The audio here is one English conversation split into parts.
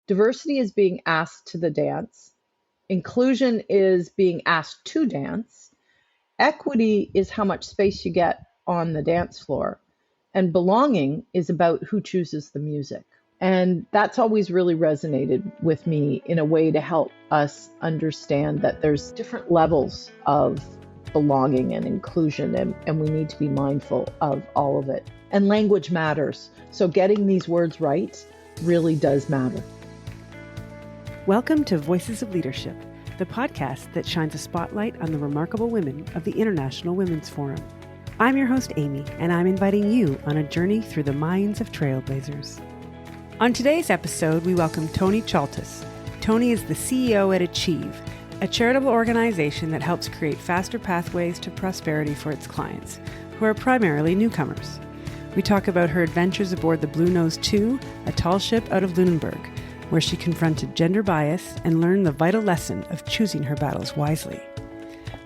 Diversity is being asked to the dance. Inclusion is being asked to dance. Equity is how much space you get on the dance floor. And belonging is about who chooses the music. And that's always really resonated with me in a way to help us understand that there's different levels of belonging and inclusion, and we need to be mindful of all of it. And language matters. So getting these words right really does matter. Welcome to Voices of Leadership, the podcast that shines a spotlight on the remarkable women of the International Women's Forum. I'm your host, Amy, and I'm inviting you on a journey through the minds of trailblazers. On today's episode, we welcome Toni Chaltas. Toni is the CEO at Achēv, a charitable organization that helps create faster pathways to prosperity for its clients, who are primarily newcomers. We talk about her adventures aboard the Blue Nose 2, a tall ship out of Lunenburg, where she confronted gender bias and learned the vital lesson of choosing her battles wisely.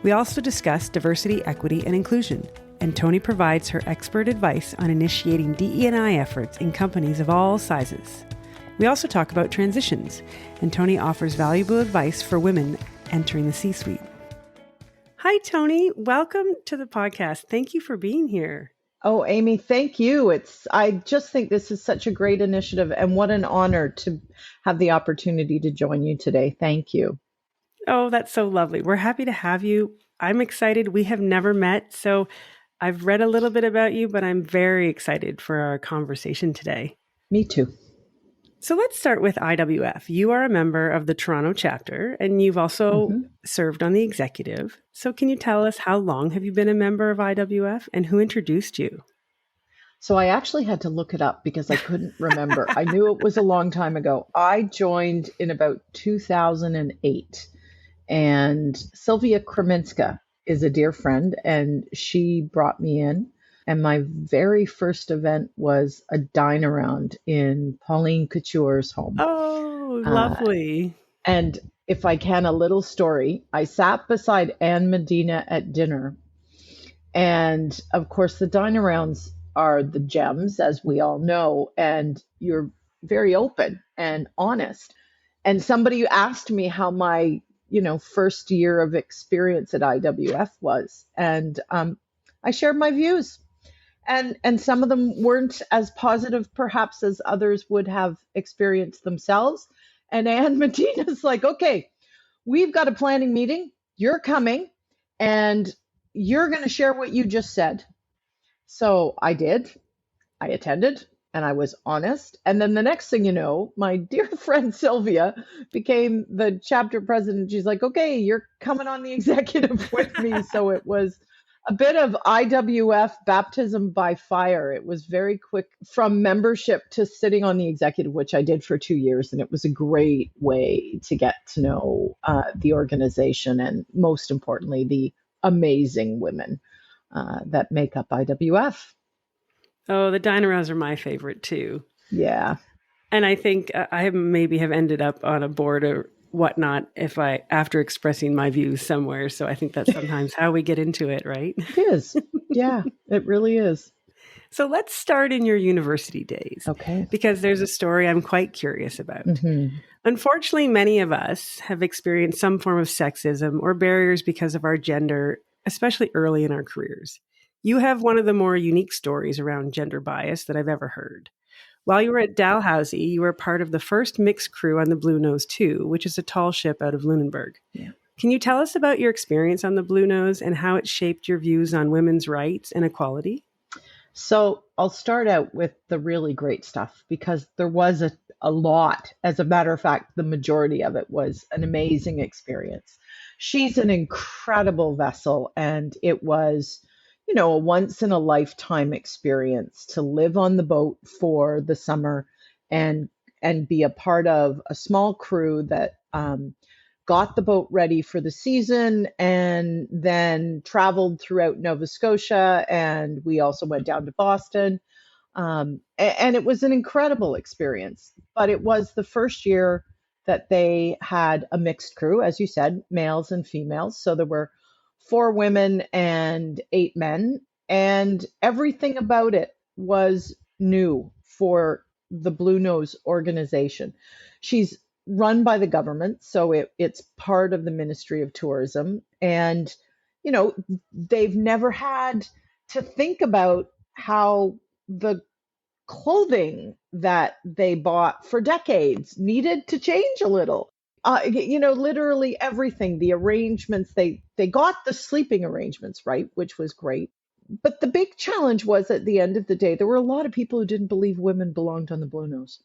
We also discuss diversity, equity, and inclusion, and Toni provides her expert advice on initiating DE&I efforts in companies of all sizes. We also talk about transitions, and Toni offers valuable advice for women entering the C-suite. Hi, Toni. Welcome to the podcast. Thank you for being here. Oh, Amy, thank you. I just think this is such a great initiative, and what an honor to have the opportunity to join you today. Thank you. Oh, that's so lovely. We're happy to have you. I'm excited. We have never met, so I've read a little bit about you, but I'm very excited for our conversation today. Me too. So let's start with IWF. You are a member of the Toronto chapter, and you've also served on the executive. So can you tell us, how long have you been a member of IWF and who introduced you? So I actually had to look it up because I couldn't remember. I knew it was a long time ago. I joined in about 2008, and Sylvia Kreminska is a dear friend, and she brought me in. And my very first event was a dine around in Pauline Couture's home. Oh, lovely. And if I can, a little story. I sat beside Anne Medina at dinner. And of course, the dine arounds are the gems, as we all know, and you're very open and honest. And somebody asked me how my first year of experience at IWF was. And I shared my views. And some of them weren't as positive, perhaps, as others would have experienced themselves. And Anne Medina's like, okay, we've got a planning meeting. You're coming, and you're going to share what you just said. So I did. I attended. And I was honest. And then the next thing you know, my dear friend Sylvia became the chapter president. She's like, okay, you're coming on the executive with me. So it was a bit of IWF baptism by fire. It was very quick from membership to sitting on the executive, which I did for 2 years. And it was a great way to get to know the organization and, most importantly, the amazing women that make up IWF. Oh, the dine arounds are my favorite too. Yeah. And I think I maybe have ended up on a board or whatnot after expressing my views somewhere. So I think that's sometimes how we get into it, right? It is. Yeah, it really is. So let's start in your university days. Okay. Because there's a story I'm quite curious about. Unfortunately, many of us have experienced some form of sexism or barriers because of our gender, especially early in our careers. You have one of the more unique stories around gender bias that I've ever heard. While you were at Dalhousie, you were part of the first mixed crew on the Blue Nose 2, which is a tall ship out of Lunenburg. Yeah. Can you tell us about your experience on the Blue Nose and how it shaped your views on women's rights and equality? So I'll start out with the really great stuff, because there was a lot. As a matter of fact, the majority of it was an amazing experience. She's an incredible vessel, and it was a once in a lifetime experience to live on the boat for the summer and be a part of a small crew that got the boat ready for the season and then traveled throughout Nova Scotia. And we also went down to Boston. And it was an incredible experience, but it was the first year that they had a mixed crew, as you said, males and females. So there were 4 women and 8 men, and everything about it was new for the Blue Nose organization. She's run by the government, so it's part of the Ministry of Tourism. And, they've never had to think about how the clothing that they bought for decades needed to change a little. Literally everything, the arrangements, they got the sleeping arrangements right, which was great. But the big challenge was at the end of the day, there were a lot of people who didn't believe women belonged on the Blue Nose.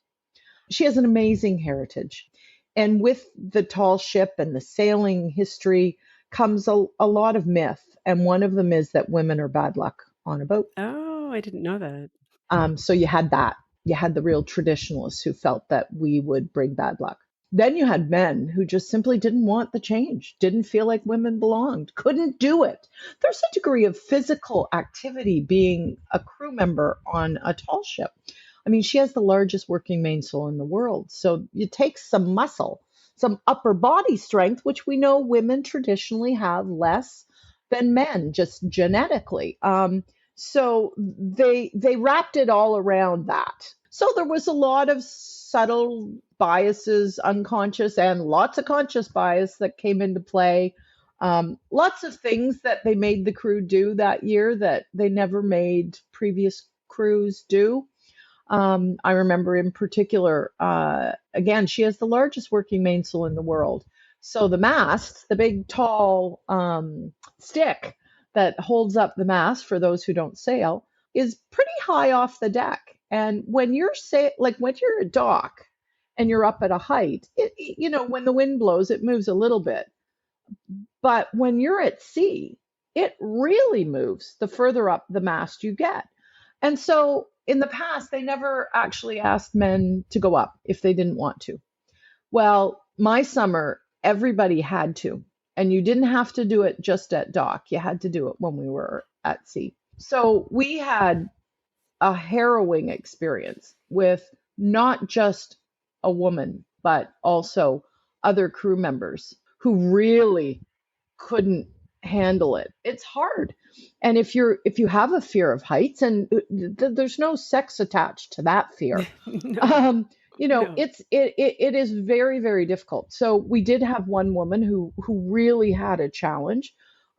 She has an amazing heritage. And with the tall ship and the sailing history comes a lot of myth. And one of them is that women are bad luck on a boat. Oh, I didn't know that. So you had that. You had the real traditionalists who felt that we would bring bad luck. Then you had men who just simply didn't want the change, didn't feel like women belonged, couldn't do it. There's a degree of physical activity being a crew member on a tall ship. I mean, she has the largest working mainsail in the world. So it takes some muscle, some upper body strength, which we know women traditionally have less than men, just genetically. So they wrapped it all around that. So there was a lot of subtle biases, unconscious and lots of conscious bias that came into play. Lots of things that they made the crew do that year that they never made previous crews do. I remember in particular, again, she has the largest working mainsail in the world. So the mast, the big tall stick that holds up the mast for those who don't sail, is pretty high off the deck. And when you're when you're at dock and you're up at a height, when the wind blows, it moves a little bit. But when you're at sea, it really moves the further up the mast you get. And so in the past, they never actually asked men to go up if they didn't want to. Well, my summer, everybody had to. And you didn't have to do it just at dock. You had to do it when we were at sea. So we had a harrowing experience with not just a woman, but also other crew members who really couldn't handle it. It's hard. And if you have a fear of heights, and there's no sex attached to that fear, No. No. it is very, very difficult. So we did have one woman who really had a challenge.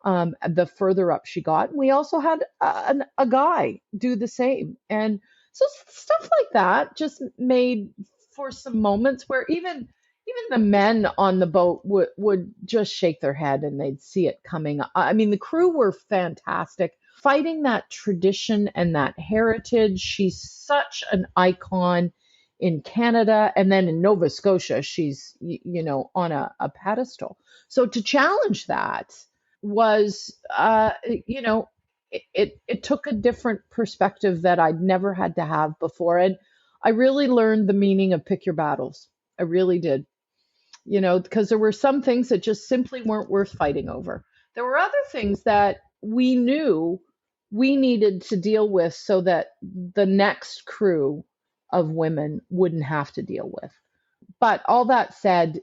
The further up she got, we also had a guy do the same, and so stuff like that just made for some moments where even the men on the boat would just shake their head and they'd see it coming. I mean, the crew were fantastic, fighting that tradition and that heritage. She's such an icon in Canada, and then in Nova Scotia, she's on a pedestal. So to challenge that was, it took a different perspective that I'd never had to have before, and I really learned the meaning of pick your battles. I really did, because there were some things that just simply weren't worth fighting over. There were other things that we knew we needed to deal with so that the next crew of women wouldn't have to deal with. But all that said,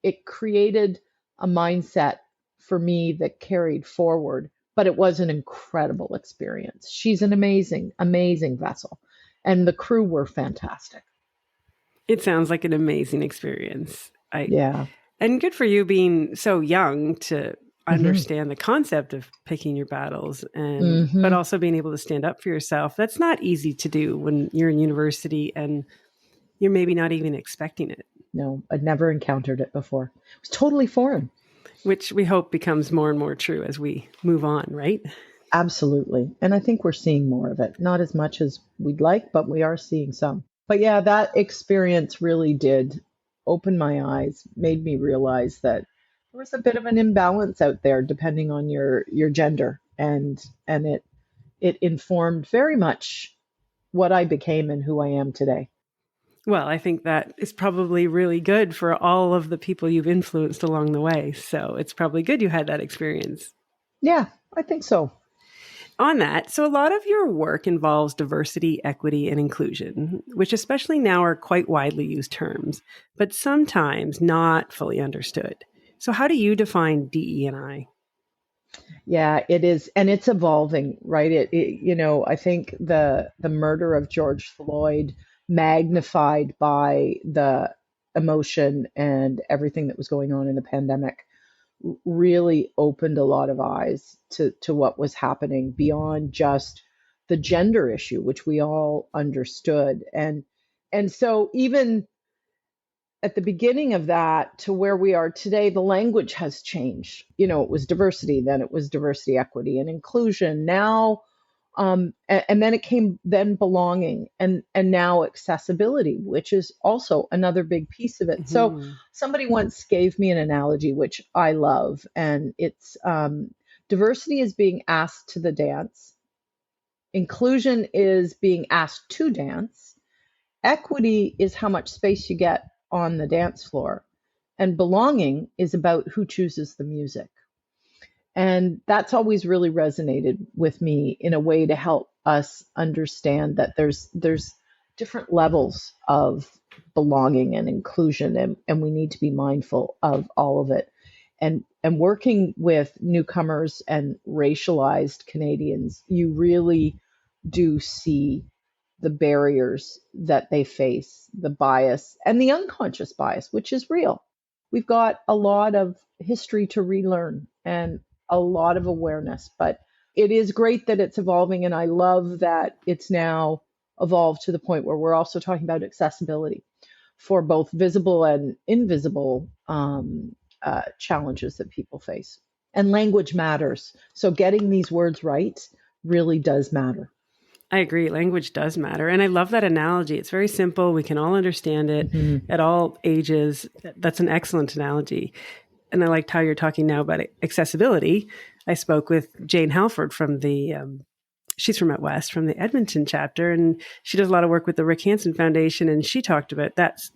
it created a mindset for me that carried forward, but it was an incredible experience. She's an amazing, amazing vessel, and the crew were fantastic. It sounds like an amazing experience. Yeah. And good for you being so young to understand the concept of picking your battles, and but also being able to stand up for yourself. That's not easy to do when you're in university and you're maybe not even expecting it. No, I'd never encountered it before. It was totally foreign. Which we hope becomes more and more true as we move on, right? Absolutely. And I think we're seeing more of it. Not as much as we'd like, but we are seeing some. But yeah, that experience really did open my eyes, made me realize that there was a bit of an imbalance out there depending on your gender. And it informed very much what I became and who I am today. Well, I think that is probably really good for all of the people you've influenced along the way. So it's probably good you had that experience. Yeah, I think so. On that, so a lot of your work involves diversity, equity, and inclusion, which especially now are quite widely used terms, but sometimes not fully understood. So how do you define DE&I? Yeah, it is. And it's evolving, right? I think the murder of George Floyd magnified by the emotion and everything that was going on in the pandemic, really opened a lot of eyes to what was happening beyond just the gender issue, which we all understood. And so even at the beginning of that to where we are today, the language has changed. It was diversity, then it was diversity, equity, and inclusion. Now, and then it came then belonging, and now accessibility, which is also another big piece of it. So somebody once gave me an analogy, which I love, and it's diversity is being asked to the dance, inclusion is being asked to dance, equity is how much space you get on the dance floor, and belonging is about who chooses the music. And that's always really resonated with me in a way to help us understand that there's different levels of belonging and inclusion, and we need to be mindful of all of it. And working with newcomers and racialized Canadians, you really do see the barriers that they face, the bias and the unconscious bias, which is real. We've got a lot of history to relearn and a lot of awareness, but it is great that it's evolving. And I love that it's now evolved to the point where we're also talking about accessibility for both visible and invisible challenges that people face. And language matters. So getting these words right really does matter. I agree. Language does matter. And I love that analogy. It's very simple. We can all understand it at all ages. That's an excellent analogy. And I liked how you're talking now about accessibility. I spoke with Jane Halford from she's from Out West, from the Edmonton chapter, and she does a lot of work with the Rick Hansen Foundation. And she talked about that's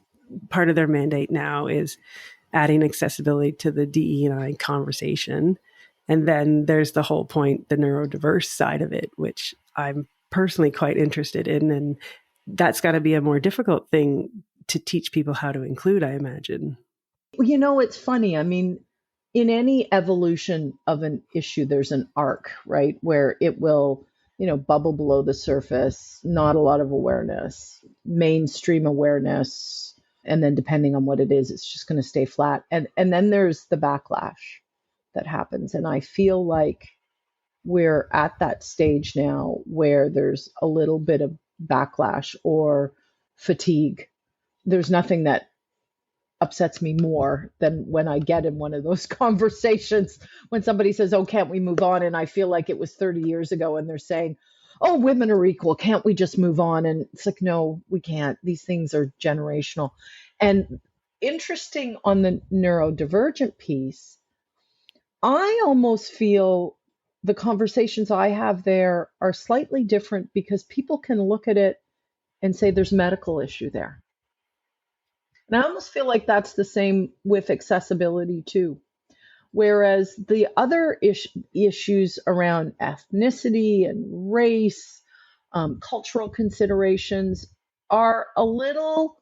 part of their mandate now is adding accessibility to the DE&I conversation. And then there's the whole point, the neurodiverse side of it, which I'm personally quite interested in. And that's got to be a more difficult thing to teach people how to include, I imagine. It's funny. I mean, in any evolution of an issue, there's an arc, right? Where it will, bubble below the surface, not a lot of awareness, mainstream awareness. And then depending on what it is, it's just going to stay flat. And then there's the backlash that happens. And I feel like we're at that stage now where there's a little bit of backlash or fatigue. There's nothing that upsets me more than when I get in one of those conversations when somebody says, oh, can't we move on? And I feel like it was 30 years ago and they're saying, oh, women are equal. Can't we just move on? And it's like, no, we can't. These things are generational. And interesting on the neurodivergent piece, I almost feel the conversations I have there are slightly different because people can look at it and say there's a medical issue there. And I almost feel like that's the same with accessibility too. Whereas the other issues around ethnicity and race, cultural considerations are a little,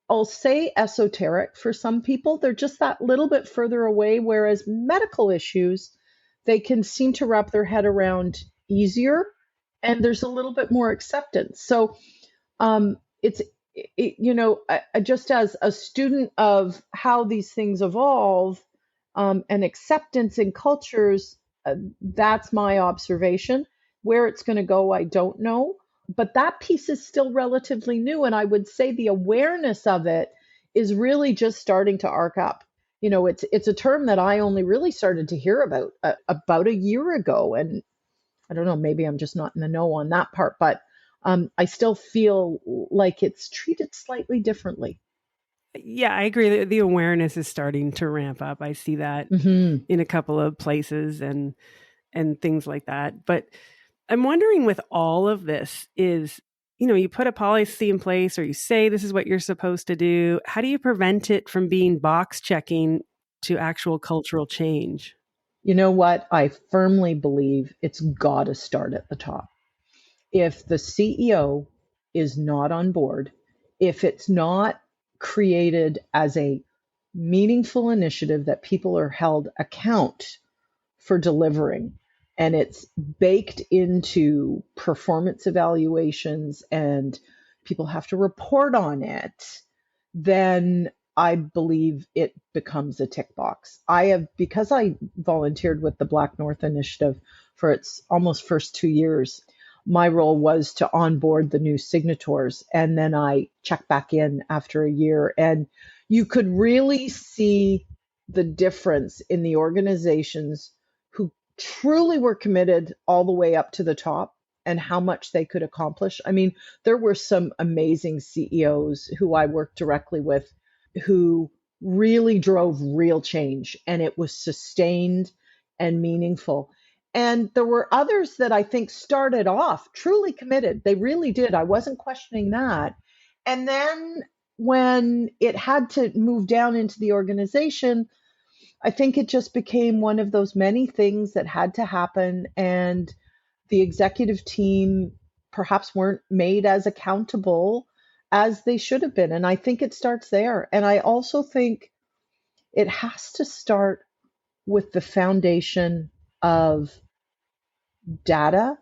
I'll say, esoteric for some people. They're just that little bit further away, whereas medical issues, they can seem to wrap their head around easier, and there's a little bit more acceptance. So just as a student of how these things evolve and acceptance in cultures, that's my observation. Where it's going to go, I don't know. But that piece is still relatively new. And I would say the awareness of it is really just starting to arc up. It's a term that I only really started to hear about a year ago. And I don't know, maybe I'm just not in the know on that part, but I still feel like it's treated slightly differently. Yeah, I agree. The awareness is starting to ramp up. I see that in a couple of places and things like that. But I'm wondering with all of this is, you put a policy in place or you say this is what you're supposed to do. How do you prevent it from being box checking to actual cultural change? You know what? I firmly believe it's got to start at the top. If the CEO is not on board, if it's not created as a meaningful initiative that people are held account for delivering, and it's baked into performance evaluations and people have to report on it, then I believe it becomes a tick box. Because I volunteered with the Black North Initiative for its almost first 2 years, my role was to onboard the new signatories. And then I checked back in after a year. And you could really see the difference in the organizations who truly were committed all the way up to the top and how much they could accomplish. I mean, there were some amazing CEOs who I worked directly with who really drove real change, and it was sustained and meaningful. And there were others that I think started off truly committed. They really did. I wasn't questioning that. And then when it had to move down into the organization, I think it just became one of those many things that had to happen. And the executive team perhaps weren't made as accountable as they should have been. And I think it starts there. And I also think it has to start with the foundation of data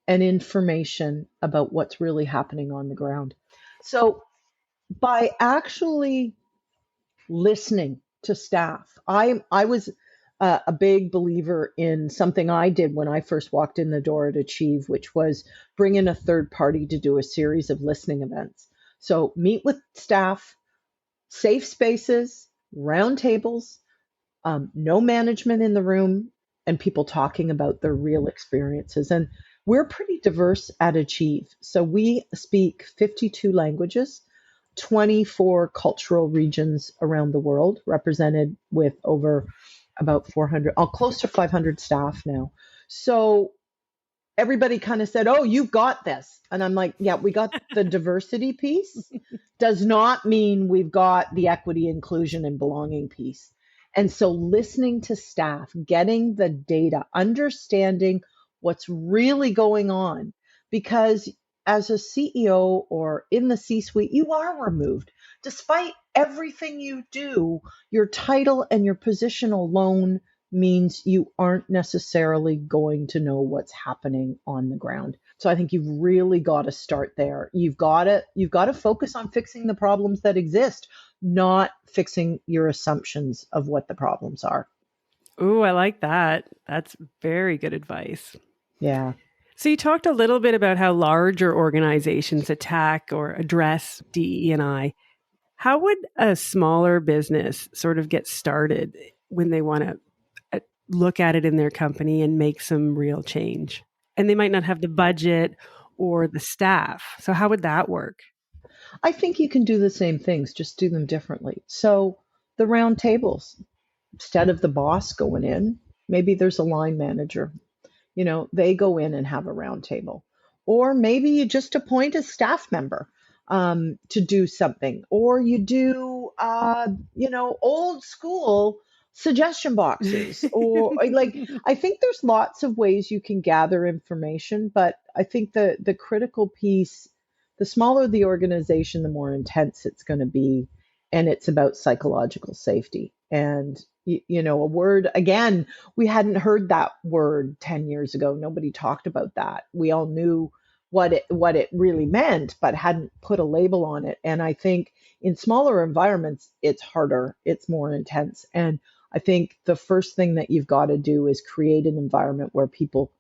and information about what's really happening on the ground. So by actually listening to staff, I was a big believer in something I did when I first walked in the door at Achēv, which was bring in a third party to do a series of listening events. So meet with staff, safe spaces, round tables, no management in the room, and people talking about their real experiences. And we're pretty diverse at Achēv. So we speak 52 languages, 24 cultural regions around the world, represented with over about 400, close to 500 staff now. So everybody kind of said, oh, you've got this. And I'm like, yeah, we got the diversity piece. Does not mean we've got the equity, inclusion, and belonging piece. And so listening to staff, getting the data, understanding what's really going on, because as a CEO or in the C-suite, you are removed. Despite everything you do, your title and your position alone means you aren't necessarily going to know what's happening on the ground. So I think you've really got to start there. You've got to focus on fixing the problems that exist, not fixing your assumptions of what the problems are. Ooh, I like that. That's very good advice. Yeah. So you talked a little bit about how larger organizations attack or address DE&I. How would a smaller business sort of get started when they want to look at it in their company and make some real change? And they might not have the budget or the staff. So how would that work? I think you can do the same things, just do them differently. So the round tables, instead of the boss going in, maybe there's a line manager. They go in and have a round table. Or maybe you just appoint a staff member to do something. Or you do, old school suggestion boxes. Or I think there's lots of ways you can gather information. But I think the critical piece, the smaller the organization, the more intense it's going to be. And it's about psychological safety. And a word, again, we hadn't heard that word 10 years ago. Nobody talked about that. We all knew what it really meant, but hadn't put a label on it. And I think in smaller environments, it's harder, it's more intense. And I think the first thing that you've got to do is create an environment where people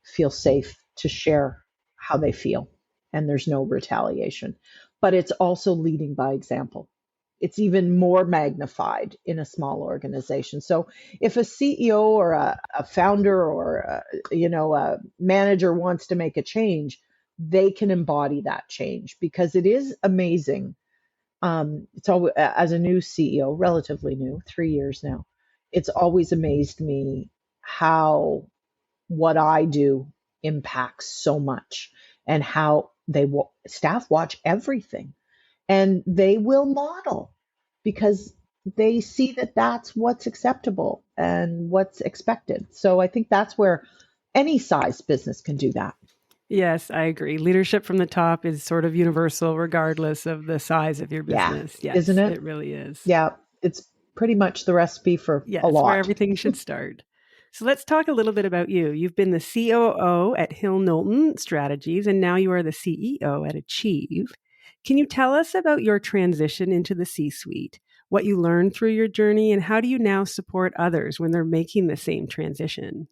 feel safe to share how they feel, and there's no retaliation. But it's also leading by example. It's even more magnified in a small organization. So if a CEO or a founder or a manager wants to make a change, they can embody that change, because it is amazing. It's always, as a new CEO, relatively new, 3 years now, it's always amazed me how what I do impacts so much, and how staff watch everything. And they will model because they see that that's what's acceptable and what's expected. So I think that's where any size business can do that. Yes, I agree. Leadership from the top is sort of universal regardless of the size of your business. Yeah, yes, isn't it? It really is. Yeah, it's pretty much the recipe for a lot. Where everything should start. So let's talk a little bit about you. You've been the COO at Hill Knowlton Strategies, and now you are the CEO at Achēv. Can you tell us about your transition into the C-suite, what you learned through your journey, and how do you now support others when they're making the same transition?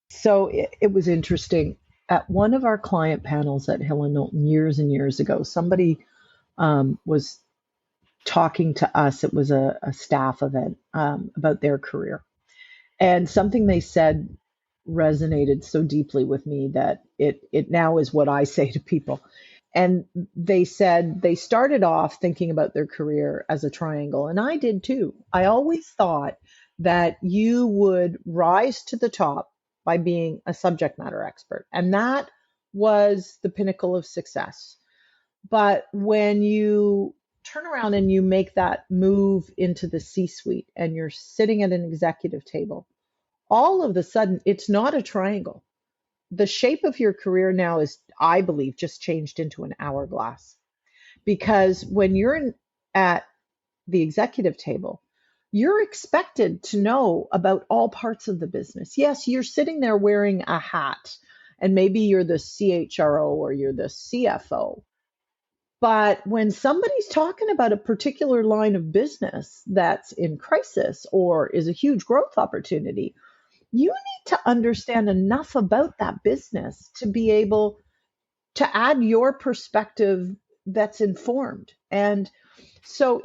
So it was interesting. At one of our client panels at Hill and Knowlton years and years ago, somebody was talking to us. It was a staff event about their career. And something they said resonated so deeply with me that it now is what I say to people. And they said they started off thinking about their career as a triangle. And I did too. I always thought that you would rise to the top by being a subject matter expert. And that was the pinnacle of success. But when you turn around and you make that move into the C suite and you're sitting at an executive table, all of a sudden it's not a triangle. The shape of your career now is, I believe, just changed into an hourglass. Because when at the executive table, you're expected to know about all parts of the business. Yes, you're sitting there wearing a hat, and maybe you're the CHRO or you're the CFO. But when somebody's talking about a particular line of business that's in crisis or is a huge growth opportunity, you need to understand enough about that business to be able to add your perspective that's informed. And so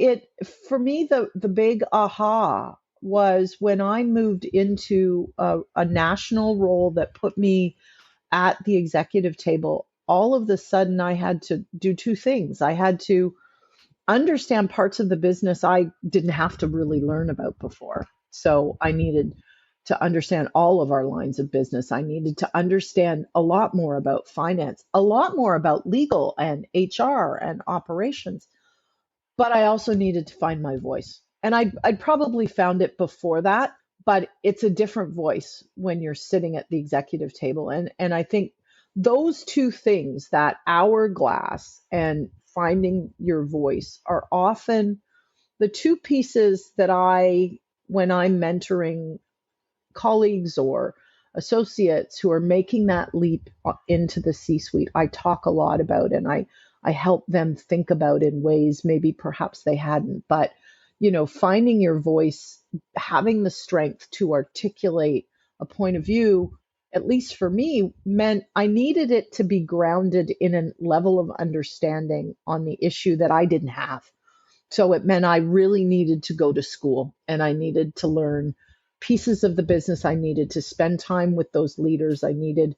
for me, the big aha was when I moved into a national role that put me at the executive table. All of a sudden I had to do two things. I had to understand parts of the business I didn't have to really learn about before. So I needed to understand all of our lines of business. I needed to understand a lot more about finance, a lot more about legal and HR and operations. But I also needed to find my voice. And I'd probably found it before that, but it's a different voice when you're sitting at the executive table. And I think those two things, that hourglass and finding your voice, are often the two pieces that when I'm mentoring colleagues or associates who are making that leap into the C-suite, I talk a lot about, and I help them think about in ways maybe perhaps they hadn't. But, finding your voice, having the strength to articulate a point of view, at least for me, meant I needed it to be grounded in a level of understanding on the issue that I didn't have. So it meant I really needed to go to school and I needed to learn pieces of the business. I needed to spend time with those leaders. I needed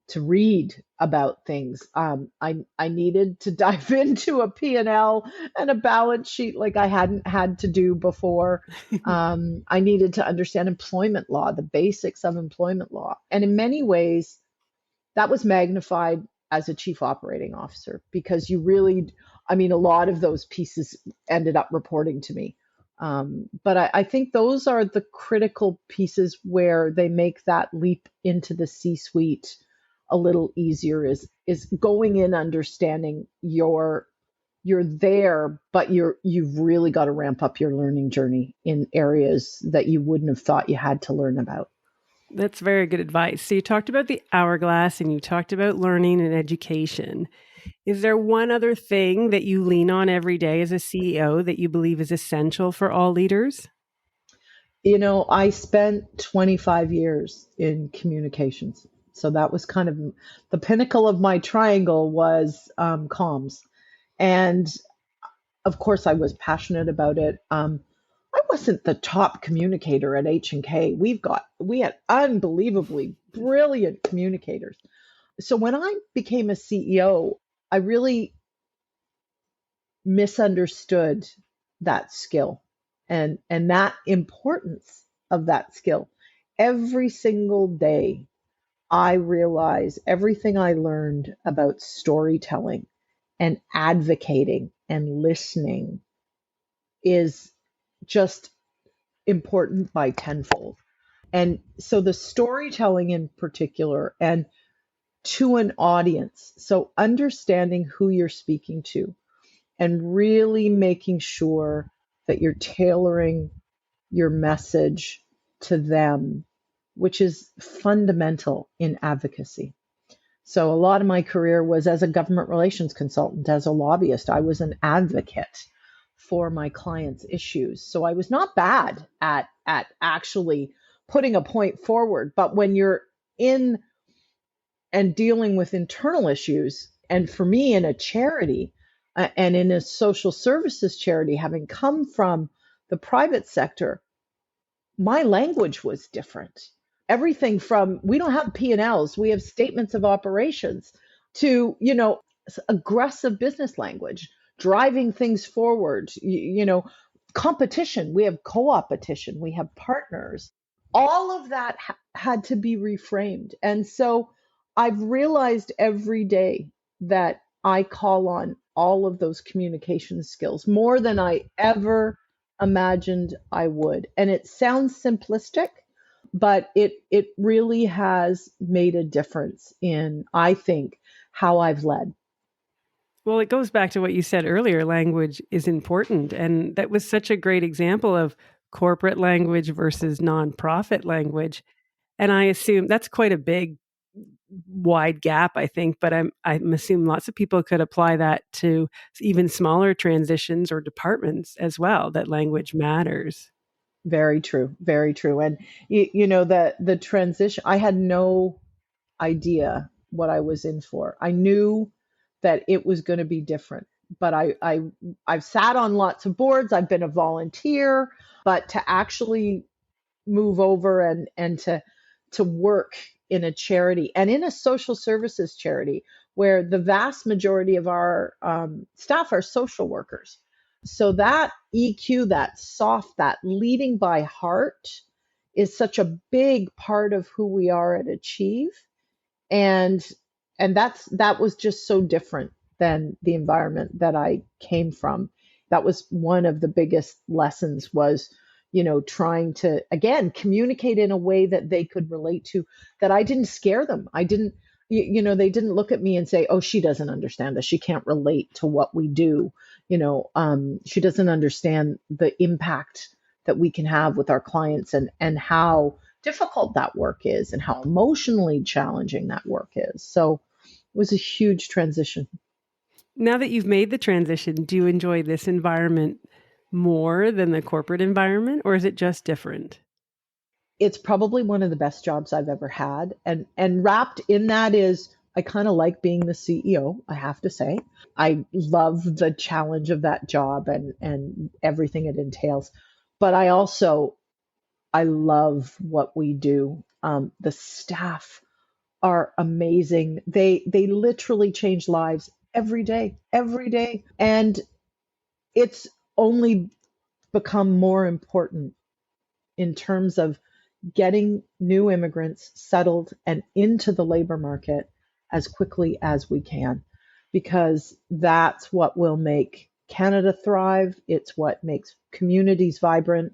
to read about things. I needed to dive into a P&L and a balance sheet like I hadn't had to do before. I needed to understand employment law, the basics of employment law. And in many ways, that was magnified as a chief operating officer because a lot of those pieces ended up reporting to me. But I think those are the critical pieces where they make that leap into the C-suite a little easier, is going in understanding you're there, but you've really got to ramp up your learning journey in areas that you wouldn't have thought you had to learn about. That's very good advice. So you talked about the hourglass and you talked about learning and education. Is there one other thing that you lean on every day as a CEO that you believe is essential for all leaders? I spent 25 years in communications. So that was kind of the pinnacle of my triangle was comms. And of course, I was passionate about it. I wasn't the top communicator at H&K. We had unbelievably brilliant communicators. So when I became a CEO, I really misunderstood that skill and that importance of that skill. Every single day, I realize everything I learned about storytelling and advocating and listening is just important by tenfold. And so the storytelling in particular, and to an audience, so understanding who you're speaking to and really making sure that you're tailoring your message to them which is fundamental in advocacy. So a lot of my career was as a government relations consultant, as a lobbyist. I was an advocate for my clients' issues. So I was not bad at actually putting a point forward. But when you're in and dealing with internal issues, and for me in a charity and in a social services charity, having come from the private sector, my language was different. Everything from, we don't have P&Ls, we have statements of operations, to, aggressive business language, driving things forward, competition. We have co-opetition, we have partners. All of that had to be reframed. And so I've realized every day that I call on all of those communication skills more than I ever imagined I would. And it sounds simplistic, but it really has made a difference in, I think, how I've led. Well, it goes back to what you said earlier. Language is important. And that was such a great example of corporate language versus nonprofit language. And I assume that's quite a big, wide gap, I think, but I'm assuming lots of people could apply that to even smaller transitions or departments as well, that language matters. Very true, very true. And the transition, I had no idea what I was in for. I knew that it was going to be different, but I've sat on lots of boards. I've been a volunteer, but to actually move over and to work in a charity and in a social services charity where the vast majority of our staff are social workers. So that EQ, that soft, that leading by heart is such a big part of who we are at Achēv. And that was just so different than the environment that I came from. That was one of the biggest lessons, was trying to, again, communicate in a way that they could relate to, that I didn't scare them. I didn't, they didn't look at me and say, oh, she doesn't understand this, she can't relate to what we do. She doesn't understand the impact that we can have with our clients, and how difficult that work is, and how emotionally challenging that work is. So it was a huge transition. Now that you've made the transition, do you enjoy this environment more than the corporate environment, or is it just different? It's probably one of the best jobs I've ever had. And wrapped in that is, I kind of like being the CEO, I have to say. I love the challenge of that job and everything it entails. But I love what we do. The staff are amazing. They literally change lives every day, every day. And it's only become more important in terms of getting new immigrants settled and into the labor market as quickly as we can, because that's what will make Canada thrive. It's what makes communities vibrant.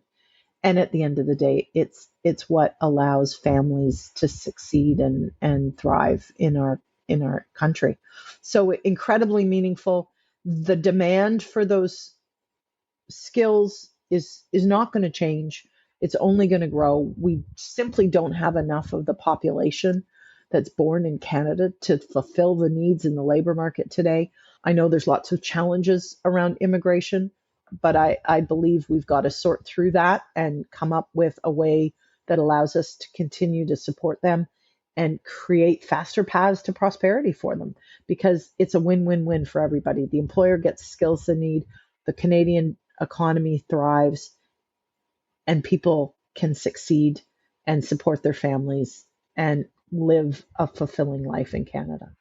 And at the end of the day, it's what allows families to succeed and thrive in our country. So incredibly meaningful. The demand for those skills is not going to change. It's only going to grow. We simply don't have enough of the population that's born in Canada to fulfill the needs in the labor market today. I know there's lots of challenges around immigration, but I believe we've got to sort through that and come up with a way that allows us to continue to support them and create faster paths to prosperity for them, because it's a win-win-win for everybody. The employer gets skills they need, the Canadian economy thrives, and people can succeed and support their families and live a fulfilling life in Canada.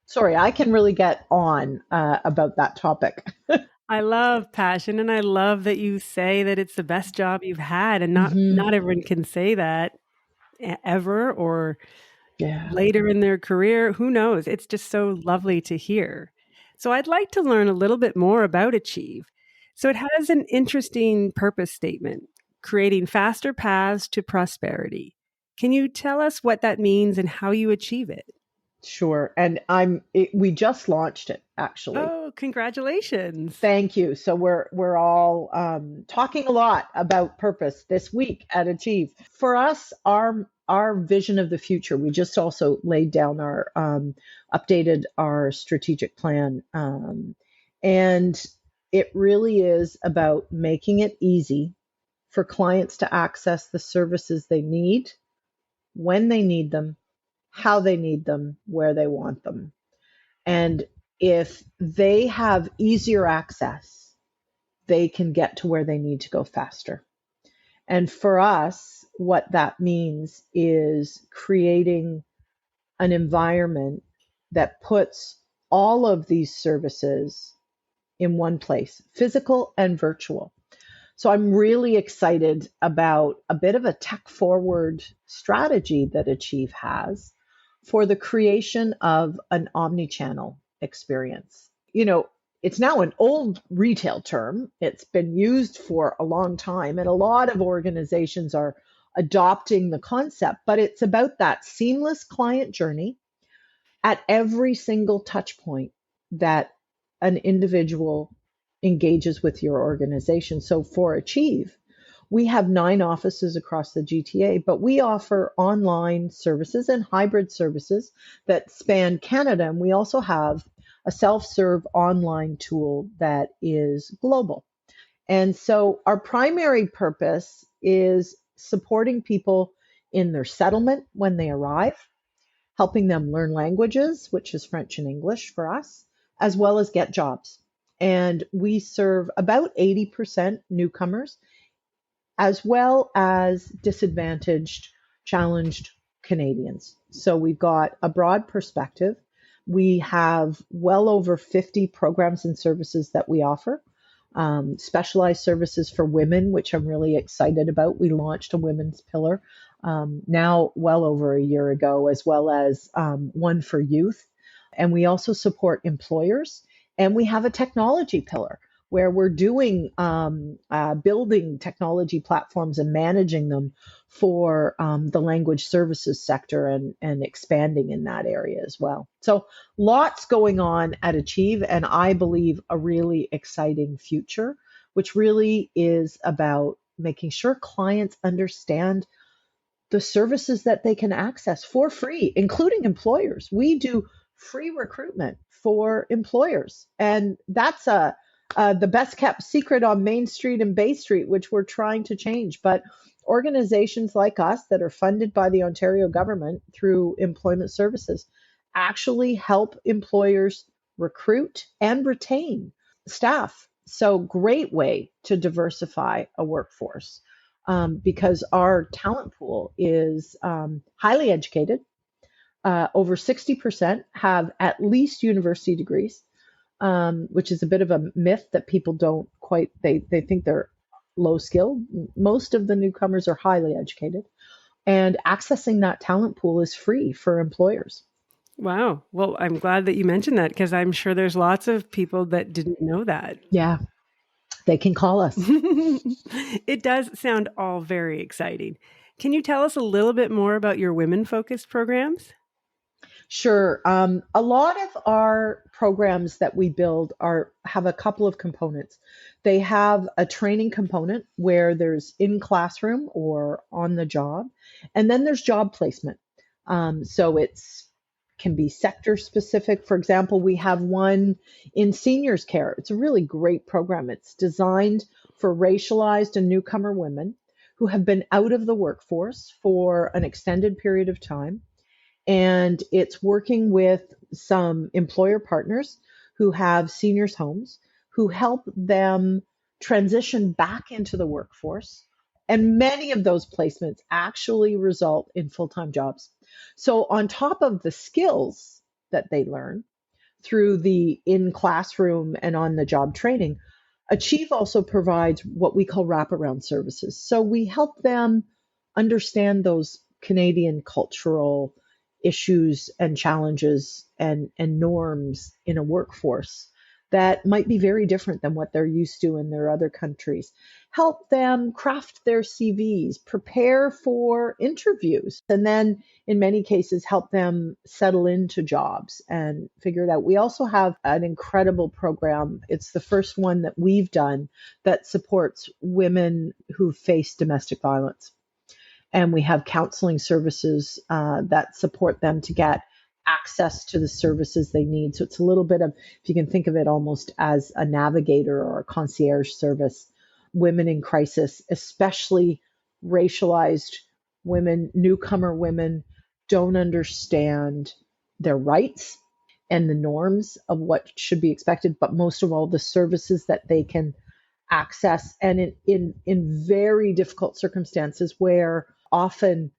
Sorry, I can really get on about that topic. I love passion, and I love that you say that it's the best job you've had, and Mm-hmm. not everyone can say that ever, or Yeah, later in their career. Who knows? It's just so lovely to hear. So I'd like to learn a little bit more about Achēv. So it has an interesting purpose statement: creating faster paths to prosperity. Can you tell us what that means and how you achieve it? sure. And we just launched it, actually. Oh, congratulations. Thank you. So we're all talking a lot about purpose this week at Achēv. For us, our our vision of the future. We just also laid down our updated our strategic plan, and it really is about making it easy for clients to access the services they need, when they need them, how they need them, where they want them. And if they have easier access, they can get to where they need to go faster. And for us, what that means is creating an environment that puts all of these services in one place, physical and virtual. So I'm really excited about a bit of a tech forward strategy that Achēv has for the creation of an omni-channel experience. It's now an old retail term. It's been used for a long time, and a lot of organizations are adopting the concept, but it's about that seamless client journey at every single touch point that an individual engages with your organization. So for Achēv, we have 9 offices across the GTA, but we offer online services and hybrid services that span Canada. And we also have a self-serve online tool that is global. And so our primary purpose is supporting people in their settlement when they arrive, helping them learn languages, which is French and English for us, as well as get jobs. And we serve about 80% newcomers, as well as disadvantaged, challenged Canadians. So we've got a broad perspective. We have well over 50 programs and services that we offer. Specialized services for women, which I'm really excited about. We launched a women's pillar now well over a year ago, as well as one for youth. And we also support employers. And we have a technology pillar where we're doing building technology platforms and managing them for the language services sector and expanding in that area as well. So lots going on at Achēv, and I believe a really exciting future, which really is about making sure clients understand the services that they can access for free, including employers. We do free recruitment for employers, and that's the best kept secret on Main Street and Bay Street, which we're trying to change. But organizations like us that are funded by the Ontario government through employment services actually help employers recruit and retain staff. So great way to diversify a workforce because our talent pool is highly educated. Over 60% have at least university degrees. Which is a bit of a myth that people don't quite, they think they're low skilled. Most of the newcomers are highly educated, and accessing that talent pool is free for employers. Wow. Well, I'm glad that you mentioned that because I'm sure there's lots of people that didn't know that. Yeah, they can call us. It does sound all very exciting. Can you tell us a little bit more about your women-focused programs? Sure. A lot of our programs that we build have a couple of components. They have a training component where there's in classroom or on the job, and then there's job placement. So it's can be sector specific. For example, we have one in seniors care. It's a really great program. It's designed for racialized and newcomer women who have been out of the workforce for an extended period of time. And it's working with some employer partners who have seniors' homes who help them transition back into the workforce. And many of those placements actually result in full-time jobs. So on top of the skills that they learn through the in-classroom and on-the-job training, Achēv also provides what we call wraparound services. So we help them understand those Canadian cultural issues and challenges and norms in a workforce that might be very different than what they're used to in their other countries. Help them craft their CVs, prepare for interviews, and then in many cases help them settle into jobs and figure it out. We also have an incredible program. It's the first one that we've done that supports women who face domestic violence. And we have counseling services that support them to get access to the services they need. So it's a little bit of, if you can think of it almost as a navigator or a concierge service. Women in crisis, especially racialized women, newcomer women, don't understand their rights and the norms of what should be expected, but most of all, the services that they can access. And in very difficult circumstances where often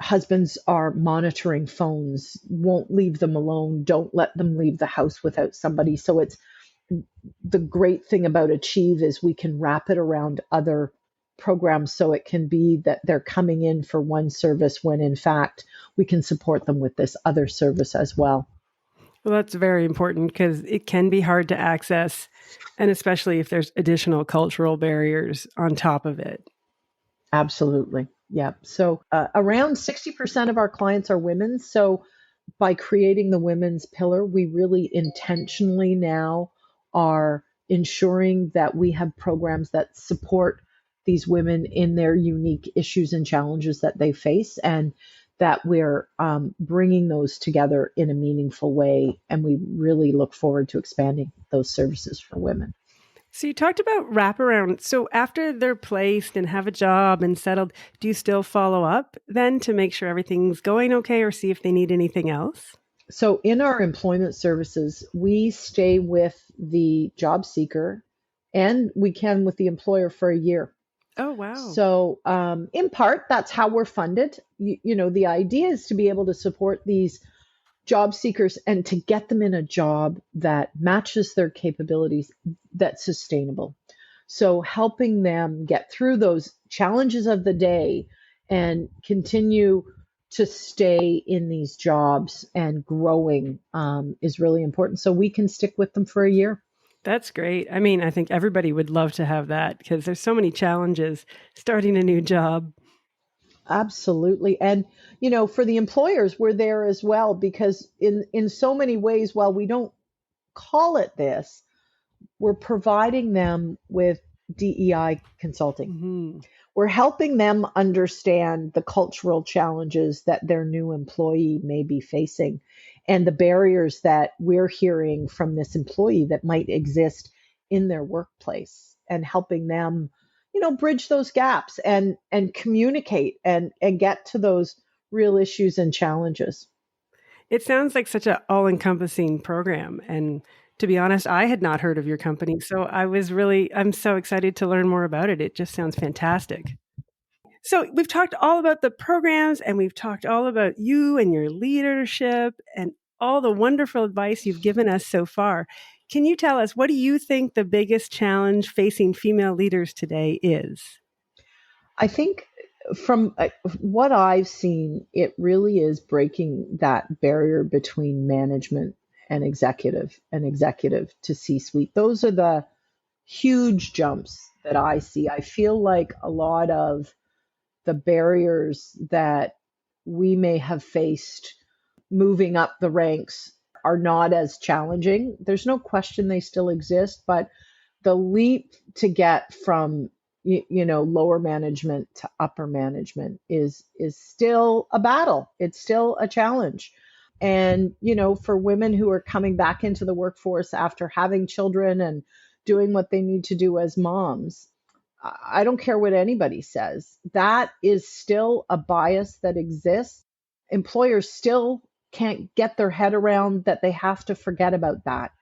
husbands are monitoring phones, won't leave them alone, don't let them leave the house without somebody. So it's the great thing about Achēv is we can wrap it around other programs, so it can be that they're coming in for one service when in fact we can support them with this other service as well. Well, that's very important because it can be hard to access, and especially if there's additional cultural barriers on top of it. Absolutely. Yeah. So around 60% of our clients are women. So by creating the women's pillar, we really intentionally now are ensuring that we have programs that support these women in their unique issues and challenges that they face, and that we're bringing those together in a meaningful way. And we really look forward to expanding those services for women. So you talked about wraparound. So after they're placed and have a job and settled, do you still follow up then to make sure everything's going okay or see if they need anything else? So in our employment services, we stay with the job seeker and we can with the employer for a year. Oh, wow. So in part, that's how we're funded. The idea is to be able to support these job seekers and to get them in a job that matches their capabilities, that's sustainable. So helping them get through those challenges of the day and continue to stay in these jobs and growing is really important. So we can stick with them for a year. That's great. I mean, I think everybody would love to have that because there's so many challenges starting a new job. Absolutely. And, for the employers, we're there as well, because in so many ways, while we don't call it this, we're providing them with DEI consulting. Mm-hmm. We're helping them understand the cultural challenges that their new employee may be facing and the barriers that we're hearing from this employee that might exist in their workplace, and helping them bridge those gaps and communicate and get to those real issues and challenges. It sounds like such an all-encompassing program. And to be honest, I had not heard of your company. So I'm so excited to learn more about it. It just sounds fantastic. So we've talked all about the programs and we've talked all about you and your leadership and all the wonderful advice you've given us so far. Can you tell us, what do you think the biggest challenge facing female leaders today is? I think from what I've seen, it really is breaking that barrier between management and executive to C-suite. Those are the huge jumps that I see. I feel like a lot of the barriers that we may have faced moving up the ranks are not as challenging. There's no question they still exist, but the leap to get from lower management to upper management is still a battle. It's still a challenge. And for women who are coming back into the workforce after having children and doing what they need to do as moms, I don't care what anybody says, that is still a bias that exists. Employers still can't get their head around that they have to forget about that,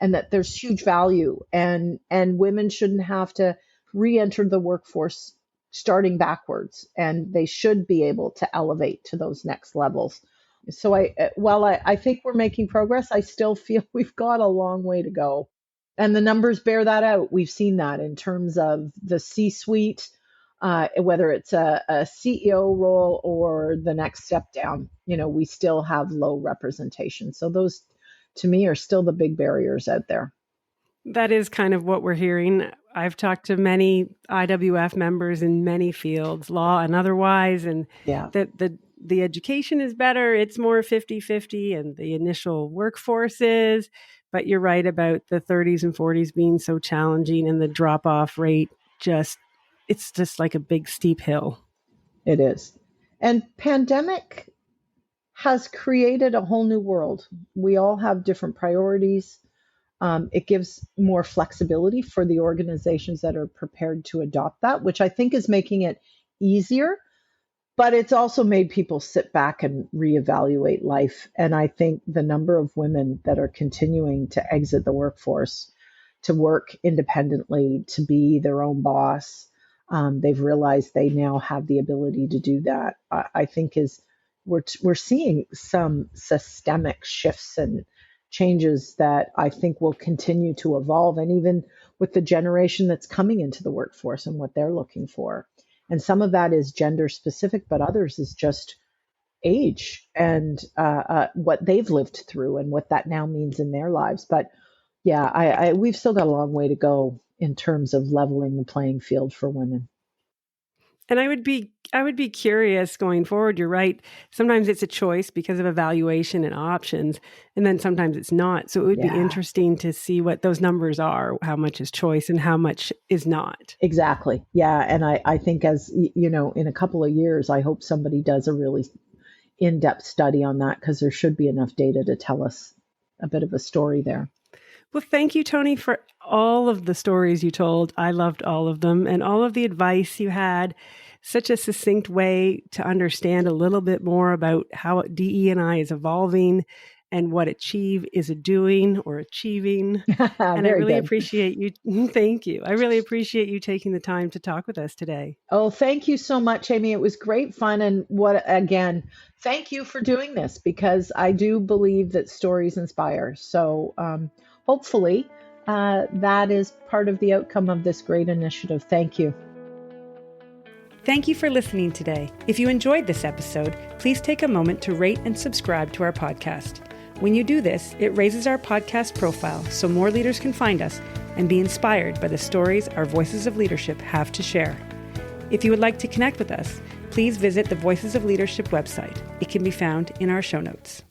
and that there's huge value, and women shouldn't have to re-enter the workforce starting backwards, and they should be able to elevate to those next levels. So I think we're making progress, I still feel we've got a long way to go. And the numbers bear that out. We've seen that in terms of the C-suite, whether it's a CEO role or the next step down, we still have low representation. So those, to me, are still the big barriers out there. That is kind of what we're hearing. I've talked to many IWF members in many fields, law and otherwise, and the education is better. It's more 50-50, and the initial workforce is. But you're right about the 30s and 40s being so challenging, and the drop-off rate it's just like a big steep hill. It is. And pandemic has created a whole new world. We all have different priorities. It gives more flexibility for the organizations that are prepared to adopt that, which I think is making it easier. But it's also made people sit back and reevaluate life. And I think the number of women that are continuing to exit the workforce, to work independently, to be their own boss, they've realized they now have the ability to do that. I think we're seeing some systemic shifts and changes that I think will continue to evolve, and even with the generation that's coming into the workforce and what they're looking for. And some of that is gender specific, but others is just age and what they've lived through and what that now means in their lives. But yeah, we've still got a long way to go in terms of leveling the playing field for women. And I would be curious going forward. You're right. Sometimes it's a choice because of evaluation and options, and then sometimes it's not. So it would be interesting to see what those numbers are, how much is choice and how much is not. Exactly. Yeah. And I think, as you know, in a couple of years, I hope somebody does a really in-depth study on that, because there should be enough data to tell us a bit of a story there. Well, thank you, Toni, for all of the stories you told. I loved all of them, and all of the advice you had. Such a succinct way to understand a little bit more about how DE&I is evolving and what Achēv is doing or achieving. And I really appreciate you. Thank you. I really appreciate you taking the time to talk with us today. Oh, thank you so much, Amy. It was great fun. And thank you for doing this, because I do believe that stories inspire. So hopefully that is part of the outcome of this great initiative. Thank you. Thank you for listening today. If you enjoyed this episode, please take a moment to rate and subscribe to our podcast. When you do this, it raises our podcast profile so more leaders can find us and be inspired by the stories our Voices of Leadership have to share. If you would like to connect with us, please visit the Voices of Leadership website. It can be found in our show notes.